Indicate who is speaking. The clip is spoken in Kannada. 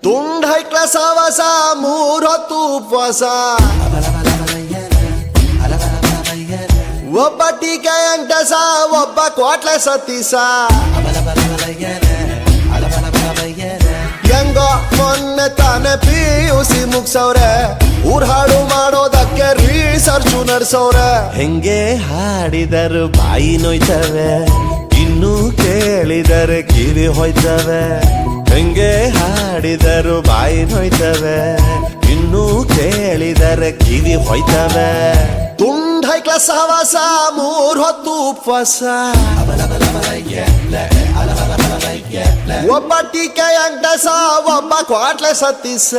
Speaker 1: ತುಂಡ್ ಹೈಕ್ಲ ಸಾವಸ ಮೂರೊತ್ತು ಉಪವಾಸ ಒಬ್ಬ ಟೀಕೆ ಅಂಟಸ ಒಬ್ಬ ಕೋಟ್ಲ ಸತೀಸ ಹೆಂಗೋ ಮೊನ್ನೆ ತಾನೆ PUC ಮುಗ್ಸವ್ರೆ ಊರ್ ಹಾಡು ಮಾಡೋದಕ್ಕೆ ರಿಸರ್ಚು ನಡ್ಸವ್ರೆ ಹೆಂಗೆ ಹಾಡಿದರು ಬಾಯಿ ನೋಯ್ತವೆ ಇನ್ನು ಕೇಳಿದರೆ ಕಿವಿ ಹೋಯ್ತವೆ ಹೆಂಗೆ ಹಾಡಿದರು ಬಾಯಿ ನೋಯ್ತವೆ ಇನ್ನು ಕೇಳಿದರೆ ಕಿವಿ ಹೋಯ್ತವೆ ತುಂಡ್ ಹೈಕ್ಲ ಸಹವಾಸ ಮೂರ್ ಹೊತ್ತು ಉಪವಾಸ ಒಬ್ಬ ಟೀಕೆ ಅಂಟಸ ಒಬ್ಬ ಕ್ವಾಟ್ಲೆ ಸತ್ತೀಸ